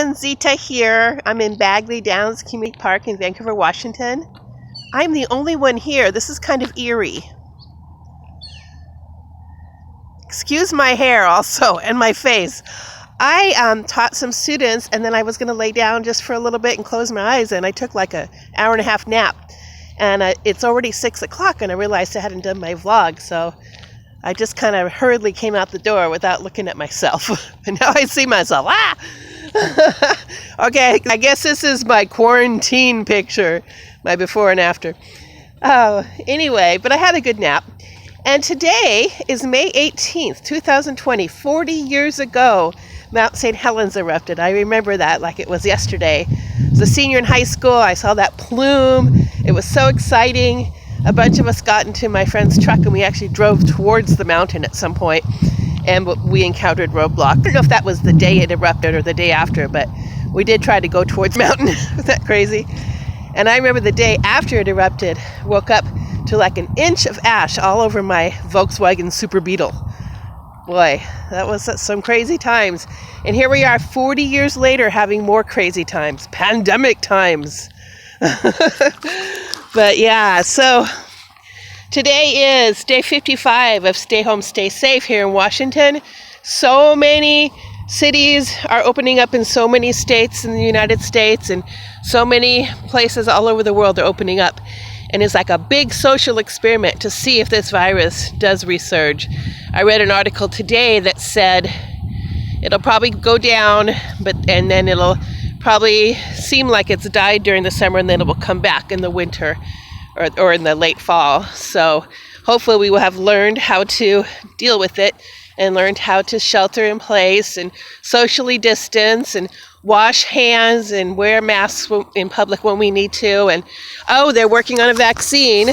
everyone, Zita here. I'm in Bagley Downs Community Park in Vancouver, Washington. I'm the only one here. This is kind of eerie. Excuse my hair also and my face. I taught some students and then I was going to lay down just for a little bit and close my eyes, and I took like an hour and a half nap. And it's already 6 o'clock and I realized I hadn't done my vlog, so I just kind of hurriedly came out the door without looking at myself. And now I see myself. Okay, I guess this is my quarantine picture, my before and after. Anyway, but I had a good nap. And today is May 18th, 2020. 40 years ago, Mount St. Helens erupted. I remember that like it was yesterday. As a senior in high school, I saw that plume. It was so exciting. A bunch of us got into my friend's truck and we actually drove towards the mountain at some point, and we encountered roadblocks. I don't know if that was the day it erupted or the day after, but we did try to go towards the mountain. Was that crazy? And I remember the day after it erupted, woke up to like an inch of ash all over my Volkswagen Super Beetle. Boy, that was some crazy times. And here we are 40 years later having more crazy times. Pandemic times. But yeah, so today is day 55 of Stay Home, Stay Safe here in Washington. So many cities are opening up in so many states in the United States, and so many places all over the world are opening up. And it's like a big social experiment to see if this virus does resurge. I read an article today that said it'll probably go down, and then it'll probably seem like it's died during the summer, and then it will come back in the winter or in the late fall. So hopefully we will have learned how to deal with it and learned how to shelter in place and socially distance and wash hands and wear masks in public when we need to. And they're working on a vaccine.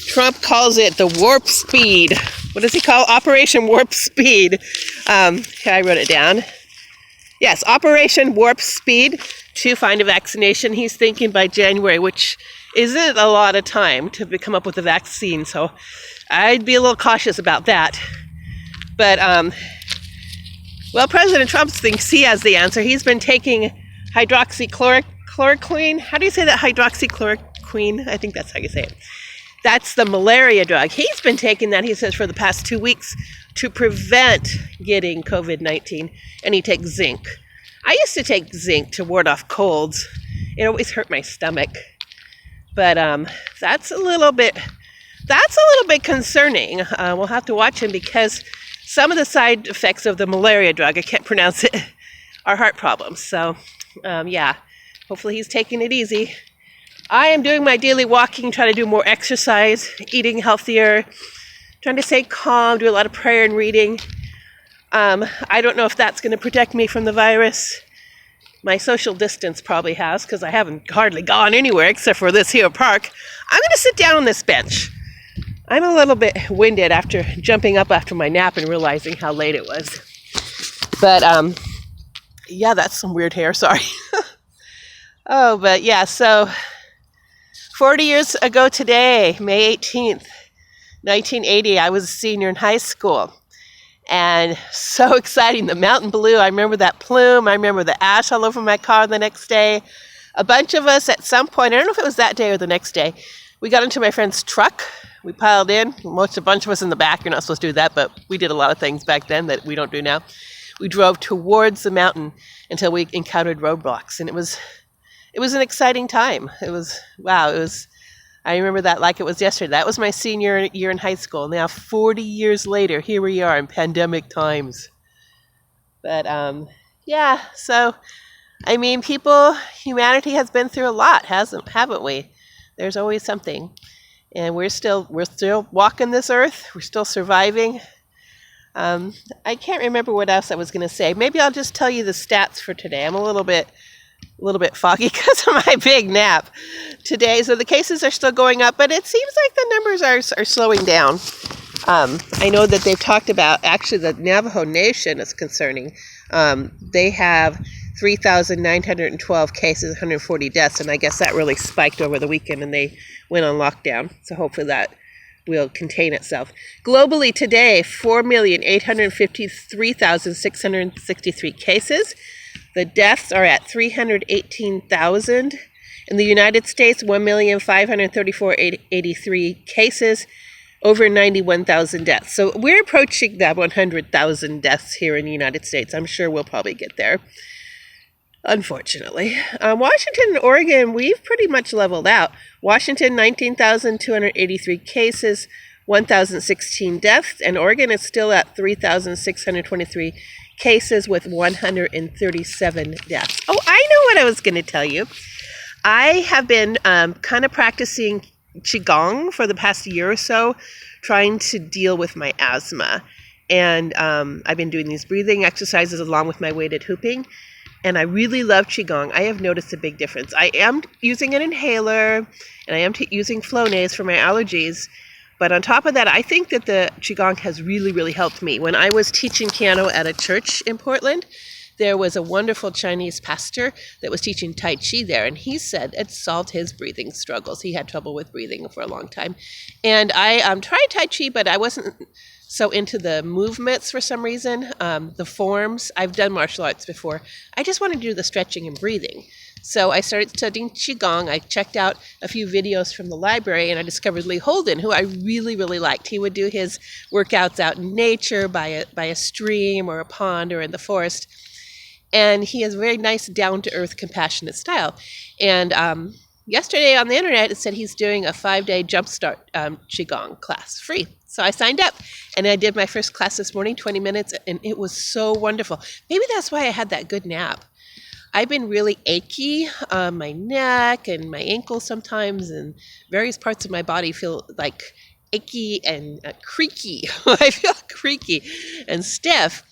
Trump calls it the warp speed. What does he call Operation Warp Speed? I wrote it down. Yes, Operation Warp Speed to find a vaccination. He's thinking by January, which isn't a lot of time to come up with a vaccine. So I'd be a little cautious about that. But, President Trump thinks he has the answer. He's been taking hydroxychloroquine. How do you say that? Hydroxychloroquine? I think that's how you say it. That's the malaria drug. He's been taking that, he says, for the past 2 weeks to prevent getting COVID-19. And he takes zinc. I used to take zinc to ward off colds. It always hurt my stomach. But that's a little bit concerning. We'll have to watch him because some of the side effects of the malaria drug, I can't pronounce it, are heart problems. So, hopefully he's taking it easy. I am doing my daily walking, trying to do more exercise, eating healthier, trying to stay calm, do a lot of prayer and reading. I don't know if that's going to protect me from the virus. My social distance probably has, because I haven't hardly gone anywhere except for this here park. I'm going to sit down on this bench. I'm a little bit winded after jumping up after my nap and realizing how late it was. But, that's some weird hair, sorry. So 40 years ago today, May 18th, 1980, I was a senior in high school. And so exciting, the mountain blue. I remember that plume. I remember the ash all over my car the next day. A bunch of us at some point, I don't know if it was that day or the next day, we got into my friend's truck. We piled in, a bunch of us in the back. You're not supposed to do that, but we did a lot of things back then that we don't do now. We drove towards the mountain until we encountered roadblocks, and it was an exciting time. I remember that like it was yesterday. That was my senior year in high school. Now, 40 years later, here we are in pandemic times. But, humanity has been through a lot, haven't we? There's always something. And we're still walking this earth. We're still surviving. I can't remember what else I was going to say. Maybe I'll just tell you the stats for today. I'm a little bit foggy because of my big nap today. So the cases are still going up, but it seems like the numbers are slowing down. I know that they've talked about, actually, the Navajo Nation is concerning. They have 3,912 cases, 140 deaths, and I guess that really spiked over the weekend and they went on lockdown. So hopefully that will contain itself. Globally today, 4,853,663 cases, The deaths are at 318,000. In the United States, 1,534,083 cases, over 91,000 deaths. So we're approaching that 100,000 deaths here in the United States. I'm sure we'll probably get there, unfortunately. Washington and Oregon, we've pretty much leveled out. Washington, 19,283 cases, 1,016 deaths, and Oregon is still at 3,623 cases with 137 deaths. Oh, I know what I was going to tell you. I have been kind of practicing Qigong for the past year or so, trying to deal with my asthma. And I've been doing these breathing exercises along with my weighted hooping. And I really love Qigong. I have noticed a big difference. I am using an inhaler, and I am using Flonase for my allergies. But on top of that, I think that the Qigong has really, really helped me. When I was teaching piano at a church in Portland, there was a wonderful Chinese pastor that was teaching Tai Chi there, and he said it solved his breathing struggles. He had trouble with breathing for a long time. And I tried Tai Chi, but I wasn't so into the movements for some reason, the forms. I've done martial arts before. I just wanted to do the stretching and breathing. So I started studying Qigong. I checked out a few videos from the library, and I discovered Lee Holden, who I really, really liked. He would do his workouts out in nature, by a stream or a pond or in the forest. And he has a very nice, down-to-earth, compassionate style. And yesterday on the internet, it said he's doing a 5-day jumpstart Qigong class, free. So I signed up, and I did my first class this morning, 20 minutes, and it was so wonderful. Maybe that's why I had that good nap. I've been really achy on my neck and my ankles sometimes, and various parts of my body feel like achy and creaky. I feel creaky and stiff.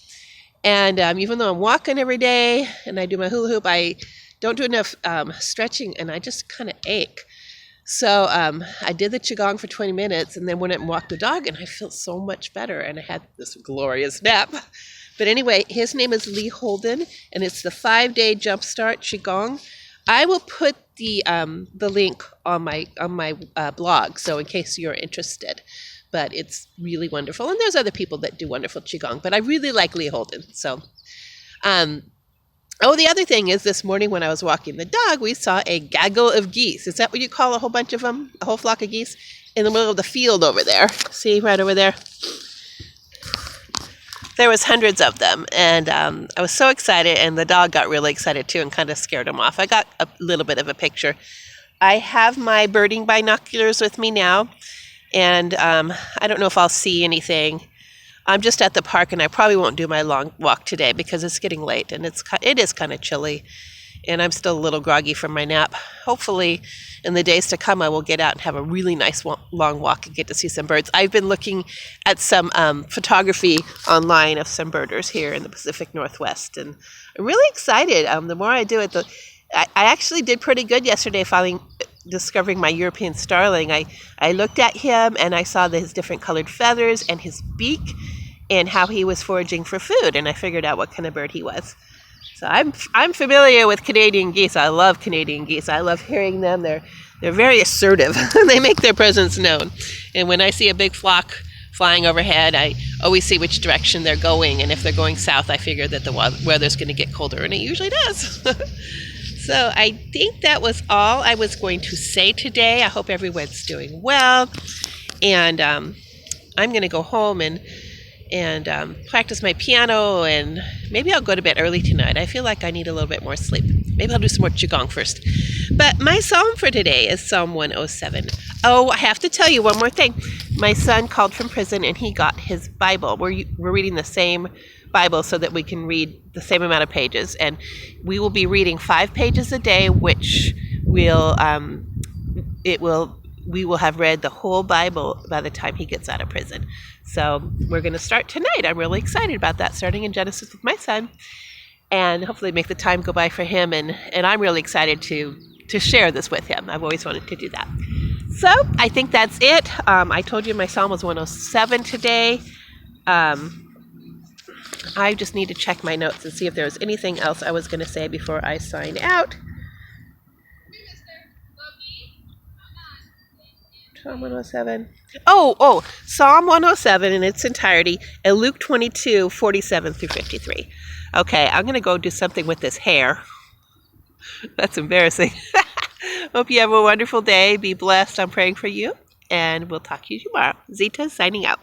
And even though I'm walking every day and I do my hula hoop, I don't do enough stretching, and I just kind of ache. So I did the Qigong for 20 minutes and then went out and walked the dog, and I felt so much better, and I had this glorious nap. But anyway, his name is Lee Holden, and it's the 5-day Jumpstart Qigong. I will put the link on my blog, so in case you're interested. But it's really wonderful. And there's other people that do wonderful Qigong, but I really like Lee Holden. So, the other thing is, this morning when I was walking the dog, we saw a gaggle of geese. Is that what you call a whole bunch of them? A whole flock of geese? In the middle of the field over there. See, right over there? There was hundreds of them, and I was so excited, and the dog got really excited too and kind of scared him off. I got a little bit of a picture. I have my birding binoculars with me now. And I don't know if I'll see anything. I'm just at the park, and I probably won't do my long walk today because it's getting late, and it is kind of chilly, and I'm still a little groggy from my nap. Hopefully, in the days to come, I will get out and have a really nice long walk and get to see some birds. I've been looking at some photography online of some birders here in the Pacific Northwest, and I'm really excited. The more I do it, I actually did pretty good yesterday discovering my European starling. I looked at him, and I saw his different colored feathers and his beak and how he was foraging for food, and I figured out what kind of bird he was. So I'm familiar with Canadian geese. I love Canadian geese. I love hearing them. They're very assertive. They make their presence known. And when I see a big flock flying overhead, I always see which direction they're going, and if they're going south, I figure that the weather's going to get colder, and it usually does. So I think that was all I was going to say today. I hope everyone's doing well. And I'm going to go home and practice my piano, and maybe I'll go to bed early tonight. I feel like I need a little bit more sleep. Maybe I'll do some more Qigong first. But my psalm for today is Psalm 107. Oh, I have to tell you one more thing. My son called from prison, and he got his Bible. We're reading the same Bible so that we can read the same amount of pages, and we will be reading 5 pages a day, which we will have read the whole Bible by the time he gets out of prison. So we're going to start tonight. I'm really excited about that, starting in Genesis with my son, and hopefully make the time go by for him, and I'm really excited to share this with him. I've always wanted to do that. So I think that's it. I told you my psalm was 107 today. I just need to check my notes and see if there was anything else I was going to say before I sign out. Psalm 107. Psalm 107 in its entirety, and Luke 22, 47 through 53. Okay, I'm going to go do something with this hair. That's embarrassing. Hope you have a wonderful day. Be blessed. I'm praying for you. And we'll talk to you tomorrow. Zita signing out.